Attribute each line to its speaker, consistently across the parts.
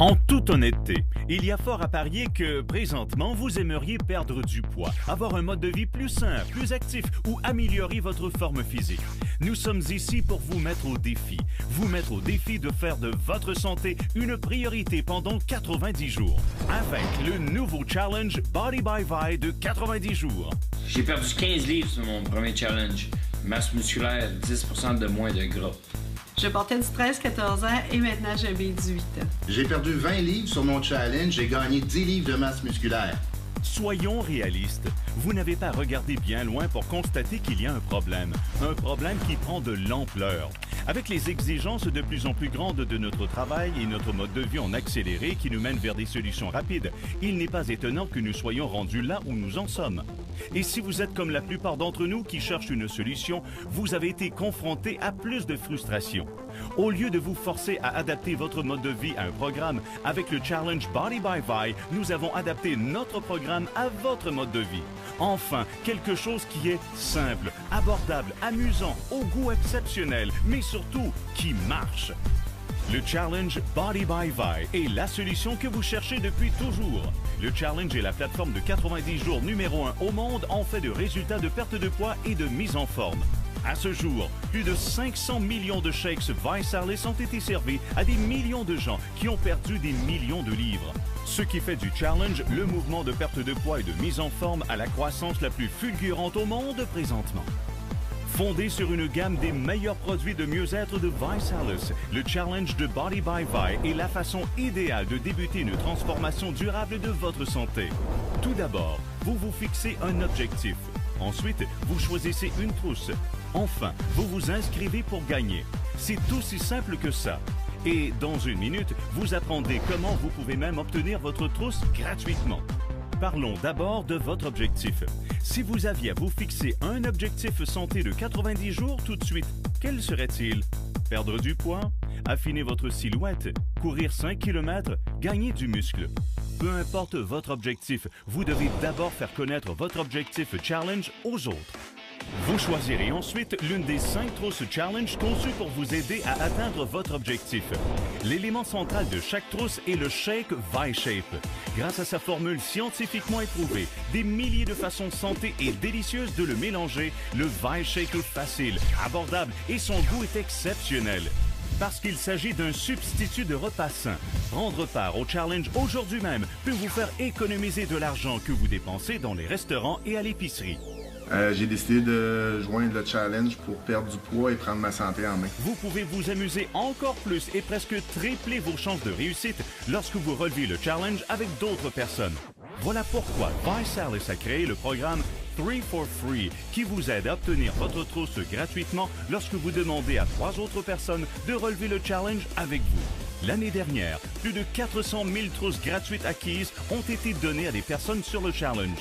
Speaker 1: En toute honnêteté, il y a fort à parier que, présentement, vous aimeriez perdre du poids, avoir un mode de vie plus sain, plus actif ou améliorer votre forme physique. Nous sommes ici pour vous mettre au défi de faire de votre santé une priorité pendant 90 jours, avec le nouveau challenge Body by Vi de 90 jours.
Speaker 2: J'ai perdu 15 livres sur mon premier challenge. Masse musculaire, 10% de moins de gras.
Speaker 3: Je portais du 13-14 ans et maintenant j'ai 18 ans.
Speaker 4: J'ai perdu 20 livres sur mon challenge, j'ai gagné 10 livres de masse musculaire.
Speaker 1: Soyons réalistes. Vous n'avez pas regardé bien loin pour constater qu'il y a un problème qui prend de l'ampleur. Avec les exigences de plus en plus grandes de notre travail et notre mode de vie en accéléré qui nous mènent vers des solutions rapides, il n'est pas étonnant que nous soyons rendus là où nous en sommes. Et si vous êtes comme la plupart d'entre nous qui cherchent une solution, vous avez été confrontés à plus de frustration. Au lieu de vous forcer à adapter votre mode de vie à un programme, avec le Challenge Body by Vi, nous avons adapté notre programme à votre mode de vie. Enfin, quelque chose qui est simple, abordable, amusant, au goût exceptionnel, mais surtout qui marche. Le Challenge Body by Vi est la solution que vous cherchez depuis toujours. Le Challenge est la plateforme de 90 jours numéro 1 au monde en fait de résultats de perte de poids et de mise en forme. À ce jour, plus de 500 millions de shakes Vi-Salus ont été servis à des millions de gens qui ont perdu des millions de livres. Ce qui fait du challenge le mouvement de perte de poids et de mise en forme à la croissance la plus fulgurante au monde présentement. Fondé sur une gamme des meilleurs produits de mieux-être de Vi-Salus, le challenge de Body by Vi est la façon idéale de débuter une transformation durable de votre santé. Tout d'abord, vous vous fixez un objectif. Ensuite, vous choisissez une trousse. Enfin, vous vous inscrivez pour gagner. C'est aussi simple que ça. Et dans une minute, vous apprendrez comment vous pouvez même obtenir votre trousse gratuitement. Parlons d'abord de votre objectif. Si vous aviez à vous fixer un objectif santé de 90 jours tout de suite, quel serait-il? Perdre du poids? Affiner votre silhouette? Courir 5 km? Gagner du muscle? Peu importe votre objectif, vous devez d'abord faire connaître votre objectif challenge aux autres. Vous choisirez ensuite l'une des 5 trousses challenge conçues pour vous aider à atteindre votre objectif. L'élément central de chaque trousse est le Shake Vi-Shape. Grâce à sa formule scientifiquement éprouvée, des milliers de façons santé et délicieuses de le mélanger, le Vi-Shake est facile, abordable et son goût est exceptionnel. Parce qu'il s'agit d'un substitut de repas sain. Prendre part au challenge aujourd'hui même peut vous faire économiser de l'argent que vous dépensez dans les restaurants et à l'épicerie.
Speaker 5: J'ai décidé de joindre le challenge pour perdre du poids et prendre ma santé en main.
Speaker 1: Vous pouvez vous amuser encore plus et presque tripler vos chances de réussite lorsque vous relevez le challenge avec d'autres personnes. Voilà pourquoi Vi-Salus a créé le programme 3 for Free qui vous aide à obtenir votre trousse gratuitement lorsque vous demandez à 3 autres personnes de relever le challenge avec vous. L'année dernière, plus de 400 000 trousses gratuites acquises ont été données à des personnes sur le challenge.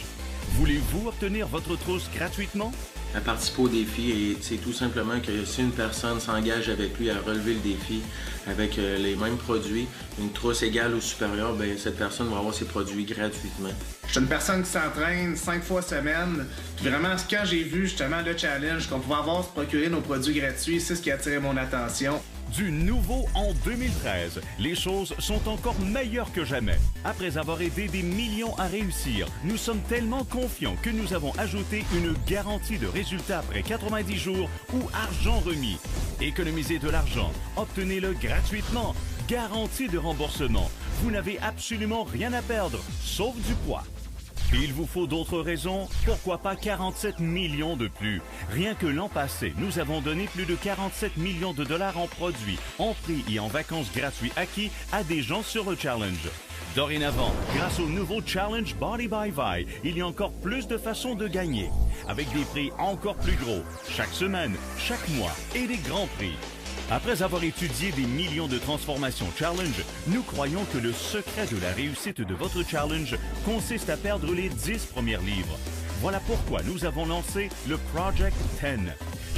Speaker 1: Voulez-vous obtenir votre trousse gratuitement?
Speaker 6: À participer au défi, et c'est tout simplement que si une personne s'engage avec lui à relever le défi avec les mêmes produits, une trousse égale ou supérieure, bien, cette personne va avoir ses produits gratuitement.
Speaker 7: Je suis une personne qui s'entraîne 5 fois semaine. Puis vraiment, quand j'ai vu justement le challenge qu'on pouvait avoir se procurer nos produits gratuits, c'est ce qui a attiré mon attention.
Speaker 1: Du nouveau en 2013, les choses sont encore meilleures que jamais. Après avoir aidé des millions à réussir, nous sommes tellement confiants que nous avons ajouté une garantie de résultat après 90 jours ou argent remis. Économisez de l'argent, obtenez-le gratuitement. Garantie de remboursement. Vous n'avez absolument rien à perdre, sauf du poids. Il vous faut d'autres raisons? Pourquoi pas 47 millions de plus? Rien que l'an passé, nous avons donné plus de 47 millions de dollars en produits, en prix et en vacances gratuits acquis à des gens sur le challenge. Dorénavant, grâce au nouveau Challenge Body by Vi, il y a encore plus de façons de gagner, avec des prix encore plus gros, chaque semaine, chaque mois et des grands prix. Après avoir étudié des millions de transformations challenge, nous croyons que le secret de la réussite de votre challenge consiste à perdre les 10 premiers livres. Voilà pourquoi nous avons lancé le Project 10.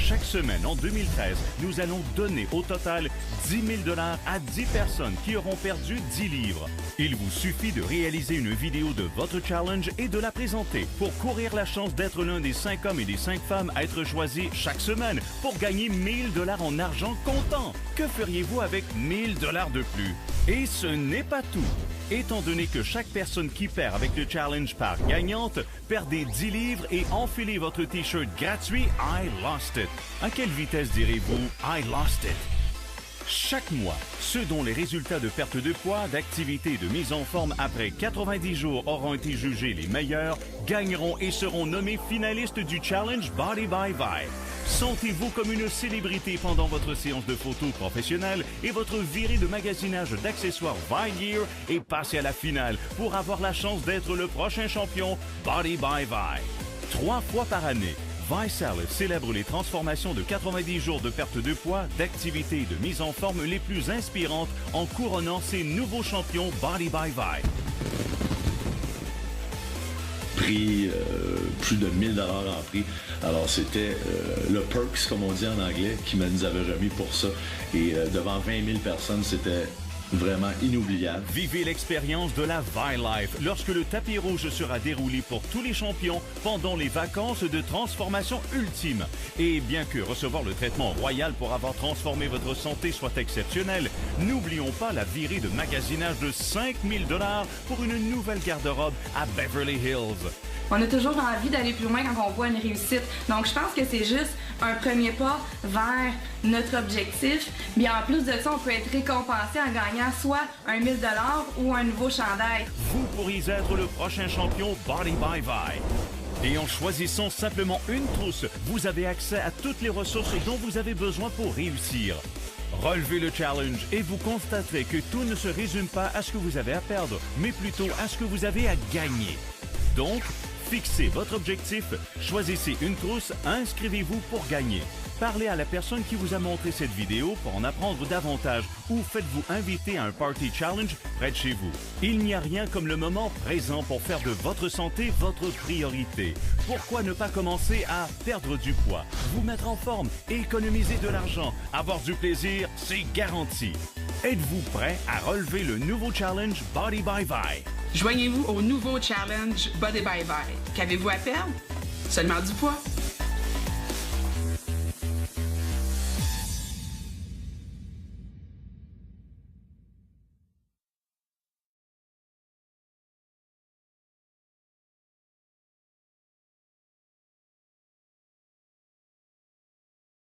Speaker 1: Chaque semaine en 2013, nous allons donner au total 10 000 $ à 10 personnes qui auront perdu 10 livres. Il vous suffit de réaliser une vidéo de votre challenge et de la présenter pour courir la chance d'être l'un des 5 hommes et des 5 femmes à être choisis chaque semaine pour gagner 1 000 $ en argent comptant. Que feriez-vous avec 1 000 $ de plus? Et ce n'est pas tout. Étant donné que chaque personne qui perd avec le challenge part gagnante, perdez 10 livres et enfilez votre T-shirt gratuit I Lost It. À quelle vitesse direz-vous I Lost It? Chaque mois, ceux dont les résultats de perte de poids, d'activité et de mise en forme après 90 jours auront été jugés les meilleurs, gagneront et seront nommés finalistes du Challenge Body by Vi. Sentez-vous comme une célébrité pendant votre séance de photos professionnelle et votre virée de magasinage d'accessoires Vi Gear et passez à la finale pour avoir la chance d'être le prochain champion Body by Vi. 3 fois par année, ViSalad célèbre les transformations de 90 jours de perte de poids, d'activité et de mise en forme les plus inspirantes en couronnant ces nouveaux champions Body by Vi.
Speaker 8: Prix, plus de 1 000 $ en prix. Alors c'était le Perks, comme on dit en anglais, qui nous avait remis pour ça. Et devant 20 000 personnes, c'était vraiment inoubliable.
Speaker 1: Vivez l'expérience de la Vi Life lorsque le tapis rouge sera déroulé pour tous les champions pendant les vacances de transformation ultime. Et bien que recevoir le traitement royal pour avoir transformé votre santé soit exceptionnel, n'oublions pas la virée de magasinage de 5 000 $ pour une nouvelle garde-robe à Beverly Hills.
Speaker 9: On a toujours envie d'aller plus loin quand on voit une réussite. Donc, je pense que c'est juste un premier pas vers notre objectif. Mais en plus de ça, on peut être récompensé en gagnant soit un 1 000 $ ou un nouveau chandail.
Speaker 1: Vous pourriez être le prochain champion Body by Vi. Et en choisissant simplement une trousse, vous avez accès à toutes les ressources dont vous avez besoin pour réussir. Relevez le challenge et vous constaterez que tout ne se résume pas à ce que vous avez à perdre, mais plutôt à ce que vous avez à gagner. Donc, fixez votre objectif, choisissez une trousse, inscrivez-vous pour gagner. Parlez à la personne qui vous a montré cette vidéo pour en apprendre davantage ou faites-vous inviter à un Party Challenge près de chez vous. Il n'y a rien comme le moment présent pour faire de votre santé votre priorité. Pourquoi ne pas commencer à perdre du poids, vous mettre en forme, économiser de l'argent, avoir du plaisir, c'est garanti. Êtes-vous prêt à relever le nouveau challenge Body by Vi?
Speaker 10: Joignez-vous au nouveau challenge Body by Vi. Qu'avez-vous à perdre? Seulement du poids.